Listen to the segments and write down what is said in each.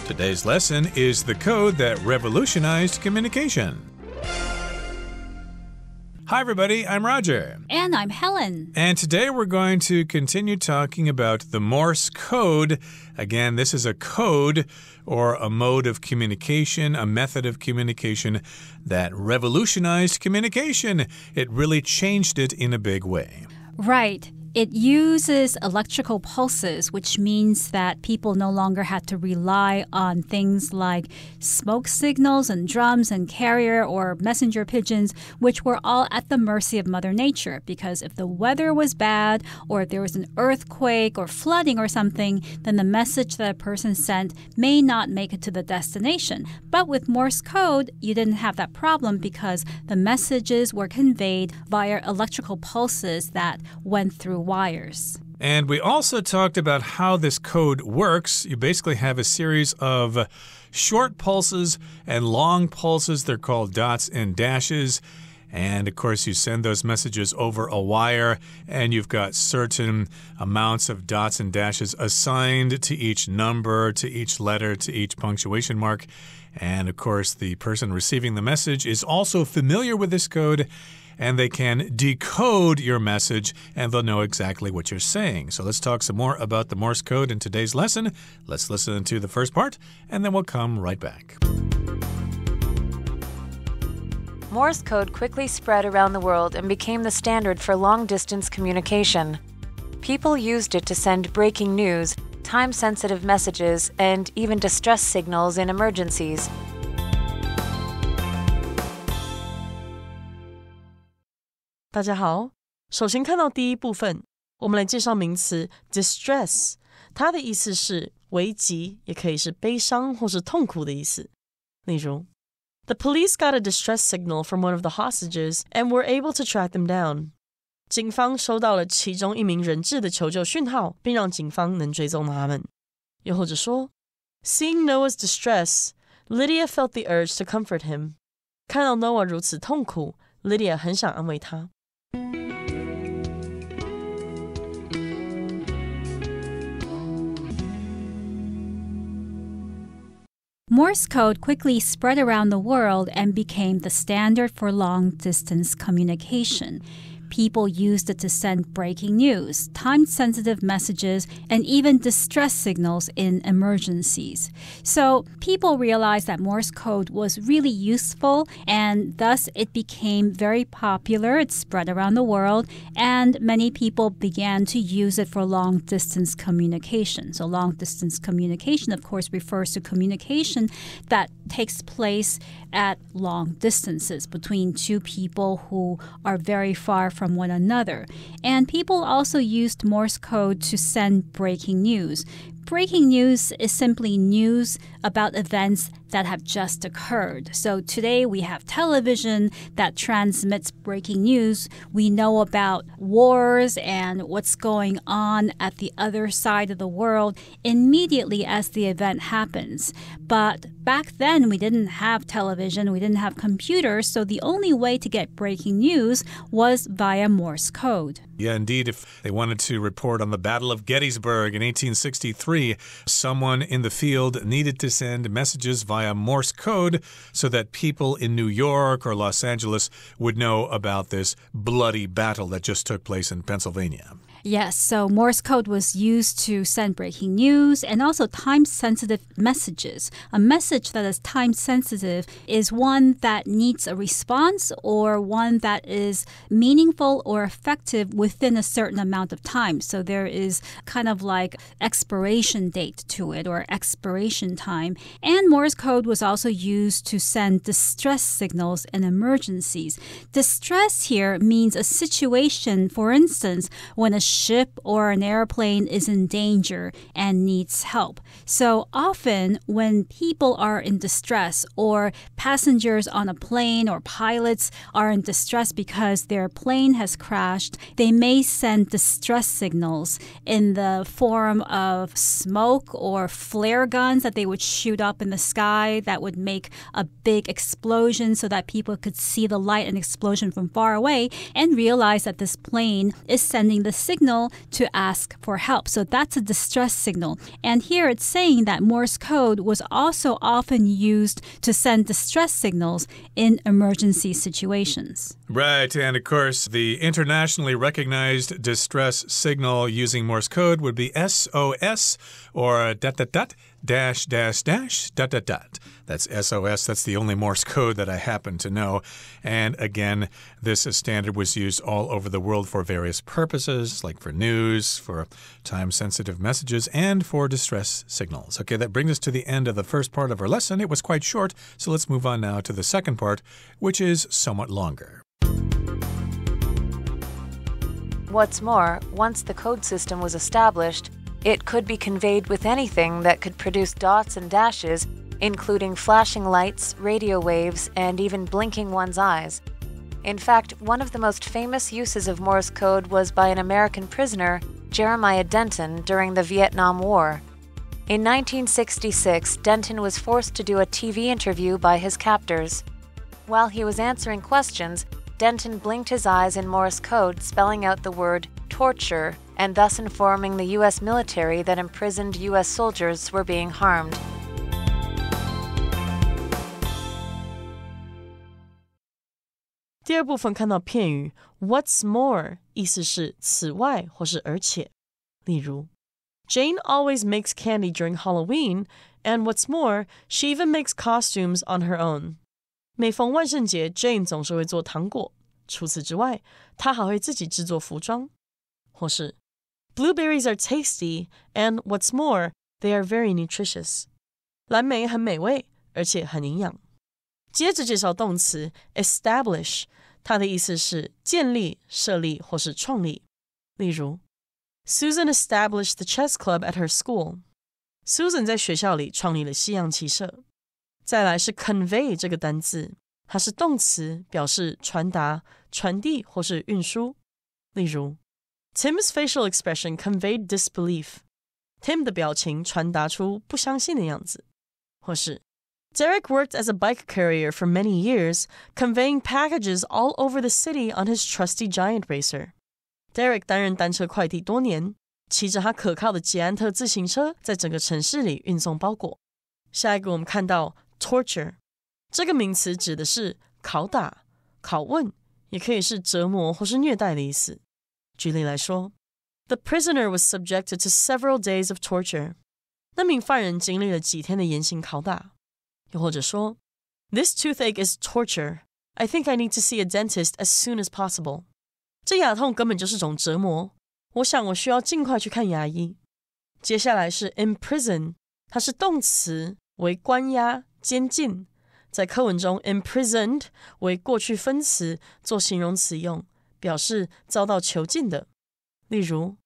Today's lesson is the code that revolutionized communication. Hi, everybody. I'm Roger. And I'm Helen. And today we're going to continue talking about the Morse code. Again, this is a code or a mode of communication, a method of communication that revolutionized communication. It really changed it in a big way. Right. It uses electrical pulses, which means that people no longer had to rely on things like smoke signals and drums and carrier or messenger pigeons, which were all at the mercy of Mother Nature. Because if the weather was bad or if there was an earthquake or flooding or something, then the message that a person sent may not make it to the destination. But with Morse code, you didn't have that problem because the messages were conveyed via electrical pulses that went through wires. And we also talked about how this code works. You basically have a series of short pulses and long pulses. They're called dots and dashes. And, of course, you send those messages over a wire, and you've got certain amounts of dots and dashes assigned to each number, to each letter, to each punctuation mark. And, of course, the person receiving the message is also familiar with this code, and they can decode your message, and they'll know exactly what you're saying. So let's talk some more about the Morse code in today's lesson. Let's listen to the first part, and then we'll come right back. Morse code quickly spread around the world and became the standard for long-distance communication. People used it to send breaking news, time-sensitive messages, and even distress signals in emergencies. 大家好，首先看到第一部分，我们来介绍名词 distress， 它的意思是危急，也可以是悲伤或是痛苦的意思。例如 The police got a distress signal from one of the hostages and were able to track them down. 警方收到了其中一名人质的求救讯号，并让警方能追踪他们。又或者说 Seeing Noah's distress, Lydia felt the urge to comfort him. 看到 Noah 如此痛苦， Lydia 很想安慰他。Morse code quickly spread around the world and became the standard for long-distance communication. People used it to send breaking news, time-sensitive messages, and even distress signals in emergencies. So people realized that Morse code was really useful, and thus it became very popular. It spread around the world, and many people began to use it for long-distance communication. So long-distance communication, of course, refers to communication that takes place at long distances between two people who are very far from one another. And people also used Morse code to send breaking news. Breaking news is simply news about events that have just occurred. So today we have television that transmits breaking news. We know about wars and what's going on at the other side of the world immediately as the event happens. But back then we didn't have television, we didn't have computers, so the only way to get breaking news was via Morse code. Yeah, indeed. If they wanted to report on the Battle of Gettysburg in 1863, someone in the field needed to send messages via Morse code so that people in New York or Los Angeles would know about this bloody battle that just took place in Pennsylvania. Yes, so Morse code was used to send breaking news and also time-sensitive messages. A message that is time-sensitive is one that needs a response or one that is meaningful or effective within a certain amount of time. So there is kind of like expiration date to it or expiration time. And Morse code was also used to send distress signals in emergencies. Distress here means a situation, for instance, when a ship or an airplane is in danger and needs help. So often when people are in distress or passengers on a plane or pilots are in distress because their plane has crashed, they may send distress signals in the form of smoke or flare guns that they would shoot up in the sky that would make a big explosion so that people could see the light and explosion from far away and realize that this plane is sending the signal signal to ask for help. So that's a distress signal. And here it's saying that Morse code was also often used to send distress signals in emergency situations. Right, and of course, the internationally recognized distress signal using Morse code would be SOS or dot dot dot dash dash dash dot dot dot. That's SOS. That's the only Morse code that I happen to know. And again, this standard was used all over the world for various purposes, like for news, for time-sensitive messages, and for distress signals. Okay, that brings us to the end of the first part of our lesson. It was quite short, so let's move on now to the second part, which is somewhat longer. What's more, once the code system was established, it could be conveyed with anything that could produce dots and dashes, including flashing lights, radio waves, and even blinking one's eyes. In fact, one of the most famous uses of Morse code was by an American prisoner, Jeremiah Denton, during the Vietnam War. In 1966, Denton was forced to do a TV interview by his captors. While he was answering questions, Denton blinked his eyes in Morse code, spelling out the word torture, and thus informing the U.S. military that imprisoned U.S. soldiers were being harmed. 第二部分看到片语 What's more 意思是此外或是而且。例如 Jane always makes candy during Halloween, and what's more, she even makes costumes on her own. 每逢万圣节 Jane 总是会做糖果，除此之外，她还会自己制作服装。或是 Blueberries are tasty, and what's more, they are very nutritious. 蓝莓很美味，而且很营养。接着介绍动词 establish， 它的意思是建立、设立或是创立。例如 Susan established the chess club at her school. Susan 在学校里创立了西洋棋社。再来是 convey 这个单字，它是动词，表示传达、传递或是运输。例如 Tim's facial expression conveyed disbelief. Tim 的表情传达出不相信的样子。或是Derek worked as a bike courier for many years, conveying packages all over the city on his trusty giant racer. Derek 担任单车快递多年，骑着他可靠的捷安特自行车，在整个城市里运送包裹。下一个我们看到 torture， 这个名词指的是拷打、拷问，也可以是折磨或是虐待的意思。举例来说 The prisoner was subjected to several days of torture. 那名犯人经历了几天的严刑拷打。又或者说 This toothache is torture. I think I need to see a dentist as soon as possible. 这牙痛根本就是种折磨，我想我需要尽快去看牙医。接下来是 imprison， 它是动词，为关押、监禁。在课文中 imprisoned 为过去分词，做形容词用，表示遭到囚禁的。例如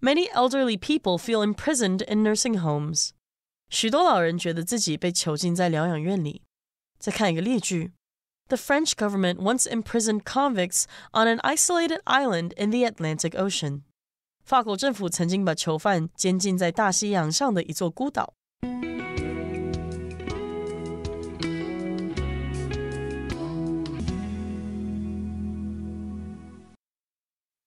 Many elderly people feel imprisoned in nursing homes. 许多老人觉得自己被囚禁在疗养院里。再看一个例句 The French government once imprisoned convicts on an isolated island in the Atlantic Ocean. 法国政府曾经把囚犯监禁在大西洋上的一座孤岛。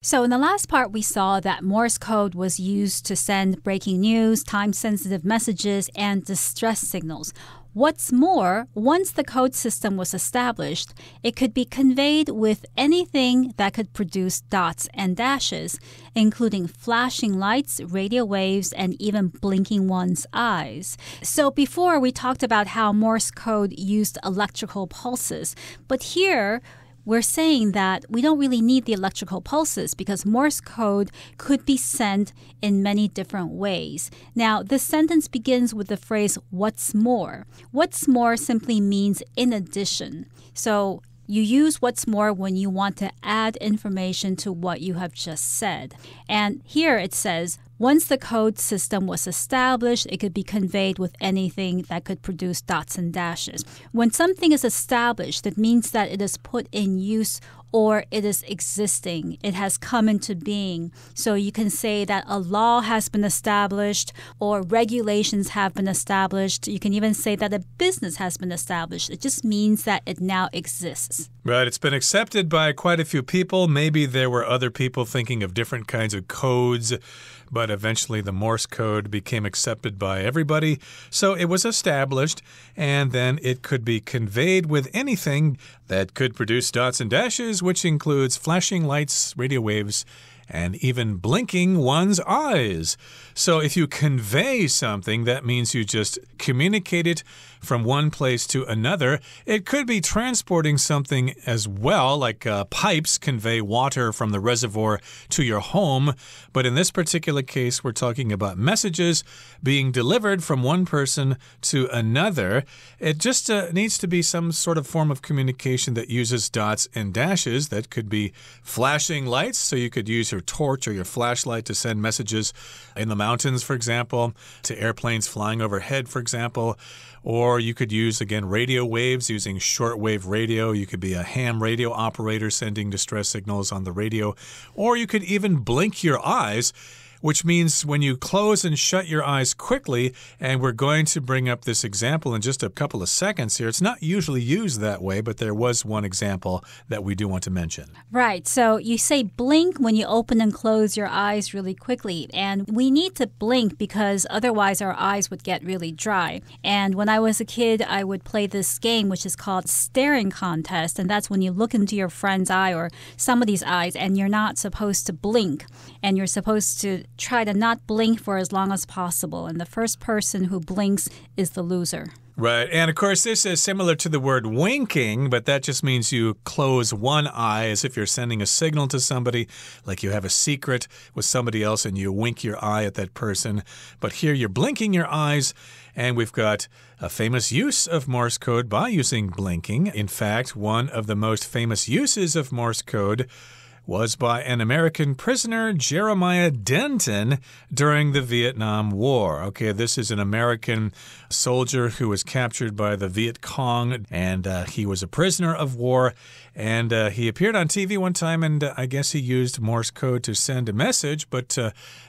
So in the last part, we saw that Morse code was used to send breaking news, time-sensitive messages, and distress signals. What's more, once the code system was established, it could be conveyed with anything that could produce dots and dashes, including flashing lights, radio waves, and even blinking one's eyes. So before, we talked about how Morse code used electrical pulses, but here we're saying that we don't really need the electrical pulses because Morse code could be sent in many different ways. Now, this sentence begins with the phrase, what's more? What's more simply means in addition. So you use what's more when you want to add information to what you have just said. And here it says, once the code system was established, it could be conveyed with anything that could produce dots and dashes. When something is established, it means that it is put in use or it is existing. It has come into being. So you can say that a law has been established or regulations have been established. You can even say that a business has been established. It just means that it now exists. Right, it's been accepted by quite a few people. Maybe there were other people thinking of different kinds of codes, but eventually the Morse code became accepted by everybody. So it was established, and then it could be conveyed with anything that could produce dots and dashes, which includes flashing lights, radio waves, and even blinking one's eyes. So if you convey something, that means you just communicate it from one place to another. It could be transporting something as well, like pipes convey water from the reservoir to your home. But in this particular case, we're talking about messages being delivered from one person to another. It just needs to be some sort of form of communication that uses dots and dashes. That could be flashing lights, so you could use your torch or your flashlight to send messages in the mountains, for example, to airplanes flying overhead, for example. Or you could use, again, radio waves using shortwave radio. You could be a ham radio operator sending distress signals on the radio. Or you could even blink your eyes, which means when you close and shut your eyes quickly, and we're going to bring up this example in just a couple of seconds here. It's not usually used that way, but there was one example that we do want to mention. Right. So you say blink when you open and close your eyes really quickly. And we need to blink because otherwise our eyes would get really dry. And when I was a kid, I would play this game, which is called staring contest. And that's when you look into your friend's eye or somebody's eyes, and you're not supposed to blink. And you're supposed to try to not blink for as long as possible. And the first person who blinks is the loser. Right. And of course, this is similar to the word winking, but that just means you close one eye as if you're sending a signal to somebody, like you have a secret with somebody else and you wink your eye at that person. But here you're blinking your eyes, and we've got a famous use of Morse code by using blinking. In fact, one of the most famous uses of Morse code was by an American prisoner, Jeremiah Denton, during the Vietnam War. Okay, this is an American soldier who was captured by the Viet Cong, and he was a prisoner of war. And he appeared on TV one time, and I guess he used Morse code to send a message. But,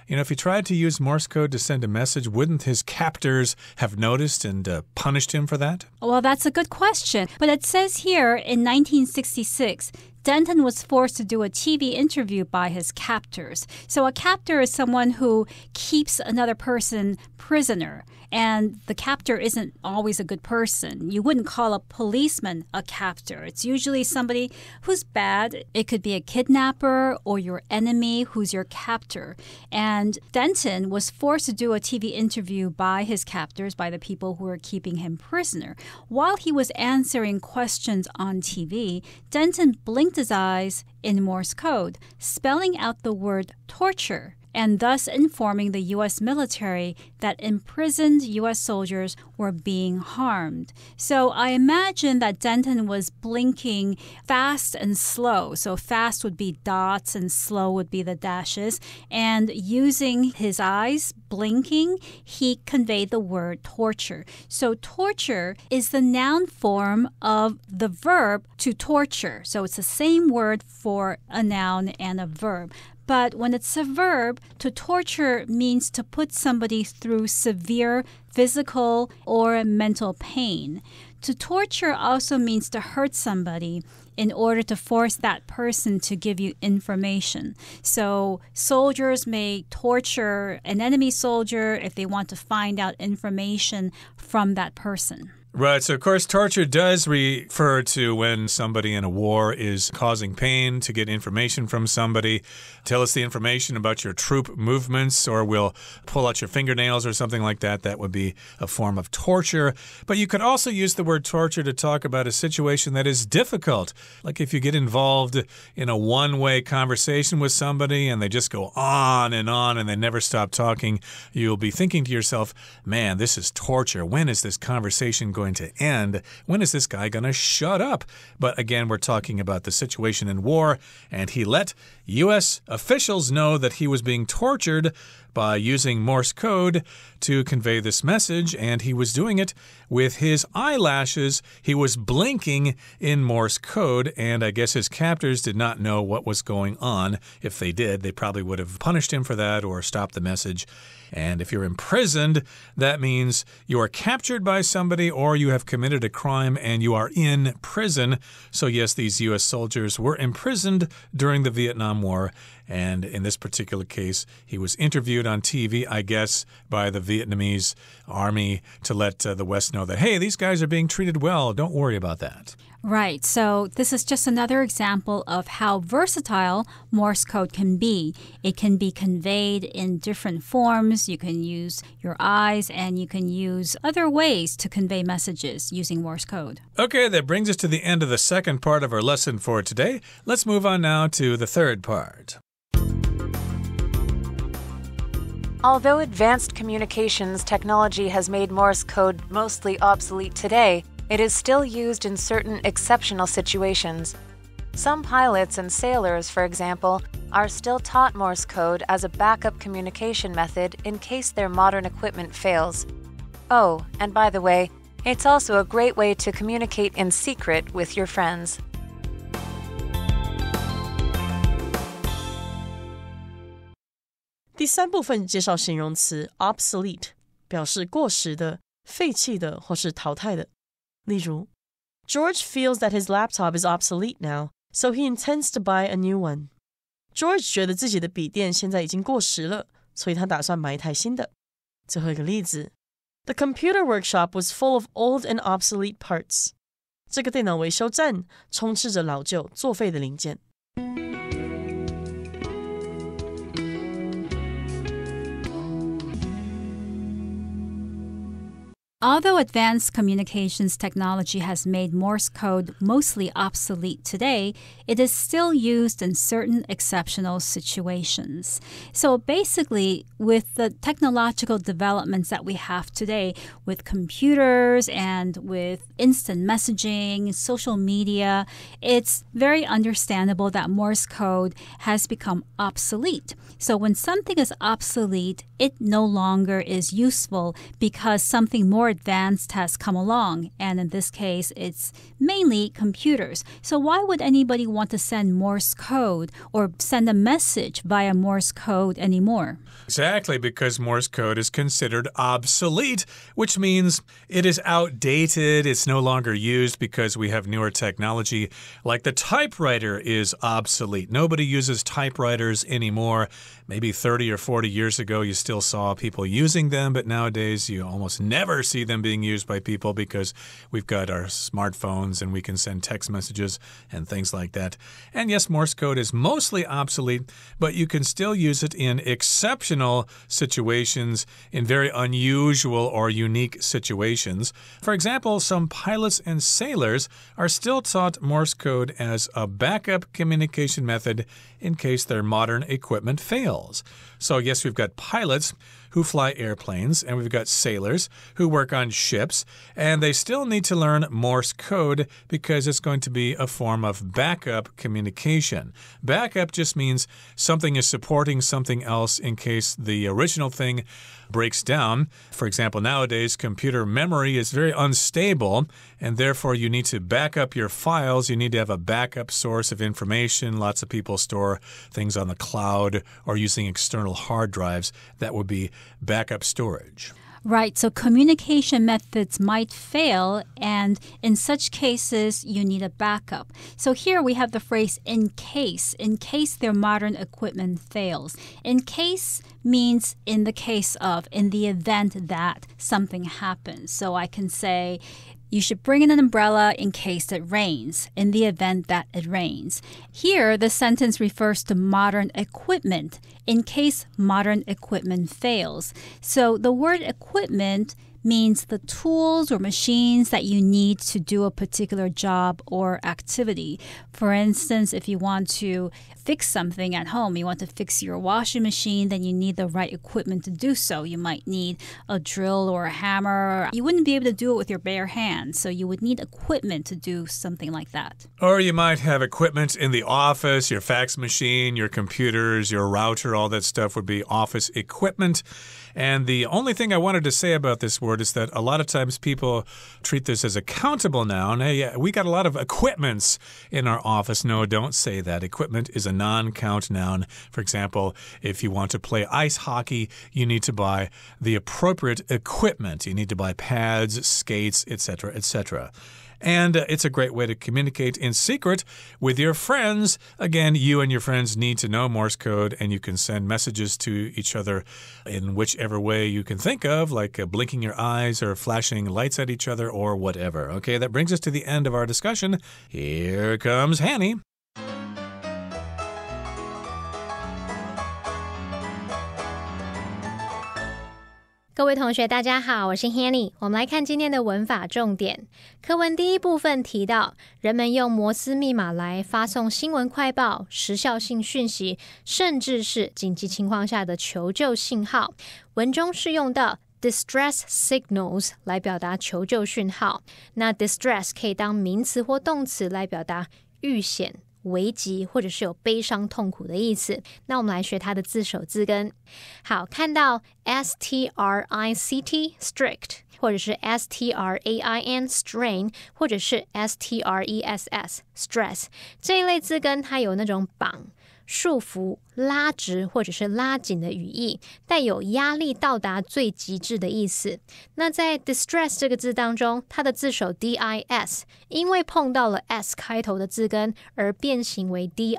if he tried to use Morse code to send a message, wouldn't his captors have noticed and punished him for that? Well, that's a good question. But it says here in 1966, Denton was forced to do a TV interview by his captors. So a captor is someone who keeps another person prisoner. And the captor isn't always a good person. You wouldn't call a policeman a captor. It's usually somebody who's bad. It could be a kidnapper or your enemy who's your captor. And Denton was forced to do a TV interview by his captors, by the people who were keeping him prisoner. While he was answering questions on TV, Denton blinked his eyes in Morse code, spelling out the word torture, and thus informing the U.S. military that imprisoned U.S. soldiers were being harmed. So I imagine that Denton was blinking fast and slow. So fast would be dots and slow would be the dashes. And using his eyes, blinking, he conveyed the word torture. So torture is the noun form of the verb to torture. So it's the same word for a noun and a verb. But when it's a verb, to torture means to put somebody through severe physical or mental pain. To torture also means to hurt somebody in order to force that person to give you information. So soldiers may torture an enemy soldier if they want to find out information from that person. Right. So, of course, torture does refer to when somebody in a war is causing pain to get information from somebody. Tell us the information about your troop movements, or we'll pull out your fingernails or something like that. That would be a form of torture. But you could also use the word torture to talk about a situation that is difficult. Like if you get involved in a one-way conversation with somebody and they just go on and they never stop talking, you'll be thinking to yourself, man, this is torture. When is this conversation going to end? When is this guy going to shut up? But again, we're talking about the situation in war, and he let U.S. officials know that he was being tortured by using Morse code to convey this message, and he was doing it with his eyelashes. He was blinking in Morse code, and I guess his captors did not know what was going on. If they did, they probably would have punished him for that or stopped the message. And if you're imprisoned, that means you are captured by somebody or you have committed a crime and you are in prison. So yes, these U.S. soldiers were imprisoned during the Vietnam War. And in this particular case, he was interviewed on TV, I guess, by the Vietnamese army to let the West know that, hey, these guys are being treated well. Don't worry about that. Right. So this is just another example of how versatile Morse code can be. It can be conveyed in different forms. You can use your eyes and you can use other ways to convey messages using Morse code. Okay, that brings us to the end of the second part of our lesson for today. Let's move on now to the third part. Although advanced communications technology has made Morse code mostly obsolete today, it is still used in certain exceptional situations. Some pilots and sailors, for example, are still taught Morse code as a backup communication method in case their modern equipment fails. Oh, and by the way, it's also a great way to communicate in secret with your friends. 第三部分介绍形容词 obsolete， 表示过时的、废弃的或是淘汰的。例如 George feels that his laptop is obsolete now, so he intends to buy a new one. George 觉得自己的笔电现在已经过时了，所以他打算买一台新的。最后一个例子 The computer workshop was full of old and obsolete parts. 这个电脑维修站充斥着老旧、作废的零件。Although advanced communications technology has made Morse code mostly obsolete today, it is still used in certain exceptional situations. So basically, with the technological developments that we have today, with computers and with instant messaging, social media, it's very understandable that Morse code has become obsolete. So when something is obsolete, it no longer is useful because something more advanced has come along. And in this case, it's mainly computers. So why would anybody want to send Morse code or send a message via Morse code anymore? Exactly, because Morse code is considered obsolete, which means it is outdated. It's no longer used because we have newer technology. Like the typewriter is obsolete. Nobody uses typewriters anymore. Maybe 30 or 40 years ago, you still saw people using them, but nowadays you almost never see them being used by people because we've got our smartphones and we can send text messages and things like that. And yes, Morse code is mostly obsolete, but you can still use it in exceptional situations, in very unusual or unique situations. For example, some pilots and sailors are still taught Morse code as a backup communication method in case their modern equipment fails. So yes, we've got pilots who fly airplanes, and we've got sailors who work on ships, and they still need to learn Morse code because it's going to be a form of backup communication. Backup just means something is supporting something else in case the original thing breaks down. For example, nowadays, computer memory is very unstable, and therefore you need to back up your files. You need to have a backup source of information. Lots of people store things on the cloud or using external hard drives. That would be backup storage. Right, so communication methods might fail, and in such cases, you need a backup. So here we have the phrase in case their modern equipment fails. In case means in the case of, in the event that something happens. So I can say, you should bring in an umbrella in case it rains, in the event that it rains. Here, the sentence refers to modern equipment, in case modern equipment fails. So the word equipment means the tools or machines that you need to do a particular job or activity. For instance, if you want to fix something at home, you want to fix your washing machine, then you need the right equipment to do so. You might need a drill or a hammer. You wouldn't be able to do it with your bare hands, so you would need equipment to do something like that. Or you might have equipment in the office, your fax machine, your computers, your router, all that stuff would be office equipment. And the only thing I wanted to say about this word is that a lot of times people treat this as a countable noun. Hey, we got a lot of equipments in our office. No, don't say that. Equipment is a non-count noun. For example, if you want to play ice hockey, you need to buy the appropriate equipment. You need to buy pads, skates, etc., etc. And it's a great way to communicate in secret with your friends. Again, you and your friends need to know Morse code, and you can send messages to each other in whichever way you can think of, like blinking your eyes or flashing lights at each other or whatever. Okay, that brings us to the end of our discussion. Here comes Hanny. 各位同学大家好，我是 Hanny。 我们来看今天的文法重点。课文第一部分提到，人们用摩斯密码来发送新闻快报、时效性讯息，甚至是紧急情况下的求救信号。文中是用到 distress signals 来表达求救讯号。那 distress 可以当名词或动词来表达遇险、危急或者是有悲伤痛苦的意思。那我们来学它的字首字根。好，看到 strict strict 或者是 strain strain 或者是 stress stress 这一类字根，它有那种绑、束缚、拉直或者是拉紧的语义，带有压力到达最极致的意思。那在 distress 这个字当中，它的字首 dis 因为碰到了 s 开头的字根而变形为 di，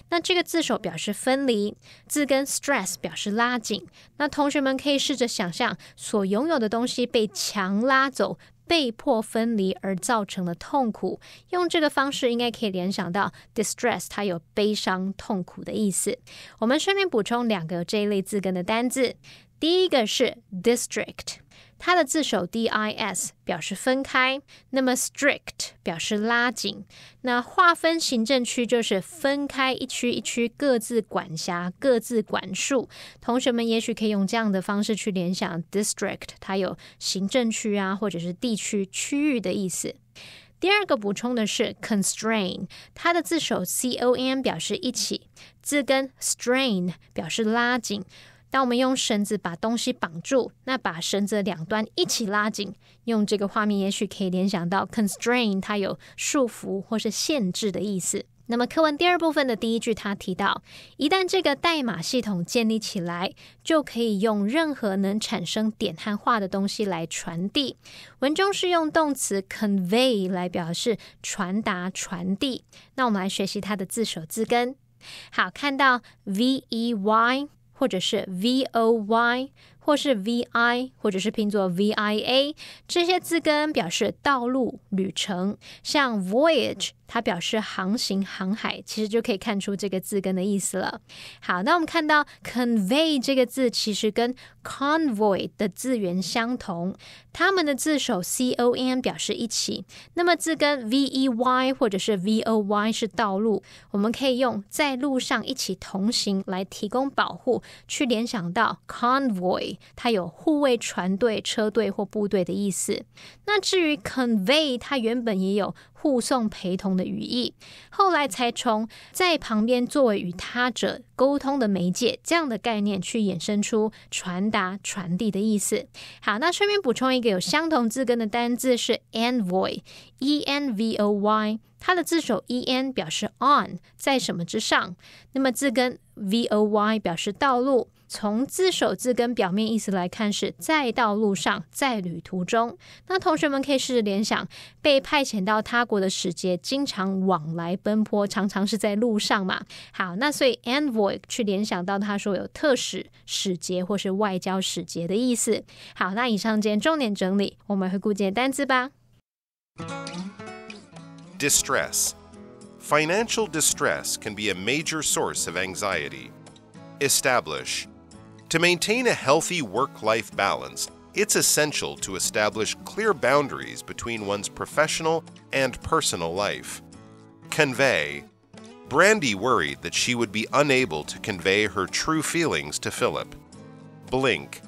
那这个字首表示分离，字根 stress 表示拉紧。那同学们可以试着想象所拥有的东西被强拉走，被迫分离而造成的痛苦，用这个方式应该可以联想到 distress 它有悲伤痛苦的意思。我们顺便补充2个这一类字根的单字。第一个是 district， 它的字首 dis 表示分开，那么 strict 表示拉紧。那划分行政区就是分开一区一区，各自管辖，各自管束。同学们也许可以用这样的方式去联想 district 它有行政区啊，或者是地区、区域的意思。第二个补充的是 constrain， 它的字首 con 表示一起，字根 strain 表示拉紧。当我们用绳子把东西绑住，那把绳子的两端一起拉紧，用这个画面也许可以联想到 constrain 它有束缚或是限制的意思。那么课文第二部分的第一句，他提到一旦这个代码系统建立起来，就可以用任何能产生点和画的东西来传递。文中是用动词 convey 来表示传达、传递。那我们来学习它的字首字根。好，看到 vey 或者是 voy 或是 vi 或者是拼作 via， 这些字根表示道路、旅程。像 voyage 它表示航行、航海，其实就可以看出这个字根的意思了。好，那我们看到 convey 这个字其实跟 convoy 的字源相同，它们的字首 con 表示一起，那么字根 vey 或者是 voy 是道路，我们可以用在路上一起同行来提供保护，去联想到 convoy， 它有护卫船队、车队或部队的意思。那至于 convey， 它原本也有护送、陪同的语义，后来才从在旁边作为与他者沟通的媒介这样的概念去衍生出传达、传递的意思。好，那顺便补充一个有相同字根的单字是 envoy， envoy， 它的字首 en 表示 on， 在什么之上，那么字根 voy 表示道路。从字首字根表面意思来看是在道路上，在旅途中。那同学们可以试着联想，被派遣到他国的使节经常往来奔波，常常是在路上嘛。好，那所以 envoy 去联想到他说有特使、使节或是外交使节的意思。好，那以上今天重点整理，我们回顾今天单字吧。 Distress. Financial distress can be a major source of anxiety. Establish. To maintain a healthy work-life balance, It's essential to establish clear boundaries between one's professional and personal life. Convey. Brandy worried that she would be unable to convey her true feelings to Philip. Blink.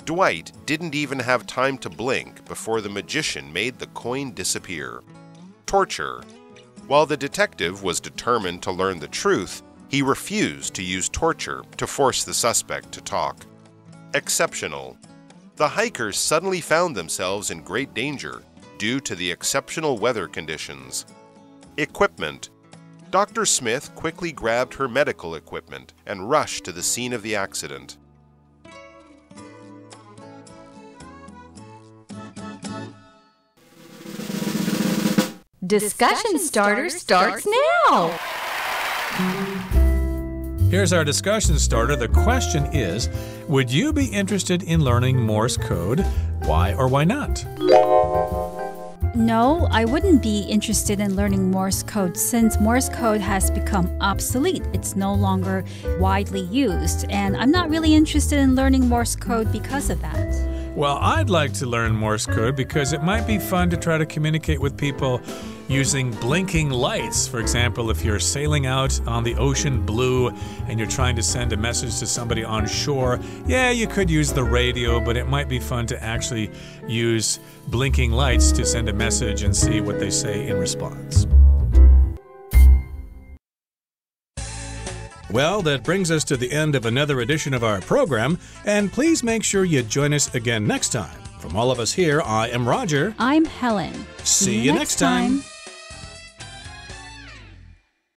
Dwight didn't even have time to blink before the magician made the coin disappear. Torture. While the detective was determined to learn the truth, he refused to use torture to force the suspect to talk. Exceptional. The hikers suddenly found themselves in great danger due to the exceptional weather conditions. Equipment. Dr. Smith quickly grabbed her medical equipment and rushed to the scene of the accident. Discussion starter starts now! Here's our discussion starter. The question is, would you be interested in learning Morse code? Why or why not? No, I wouldn't be interested in learning Morse code since Morse code has become obsolete. It's no longer widely used, and I'm not really interested in learning Morse code because of that. Well, I'd like to learn Morse code because it might be fun to try to communicate with people using blinking lights. For example, if you're sailing out on the ocean blue and you're trying to send a message to somebody on shore, yeah, you could use the radio, but it might be fun to actually use blinking lights to send a message and see what they say in response. Well, that brings us to the end of another edition of our program, and please make sure you join us again next time. From all of us here, I am Roger. I'm Helen. See you next time.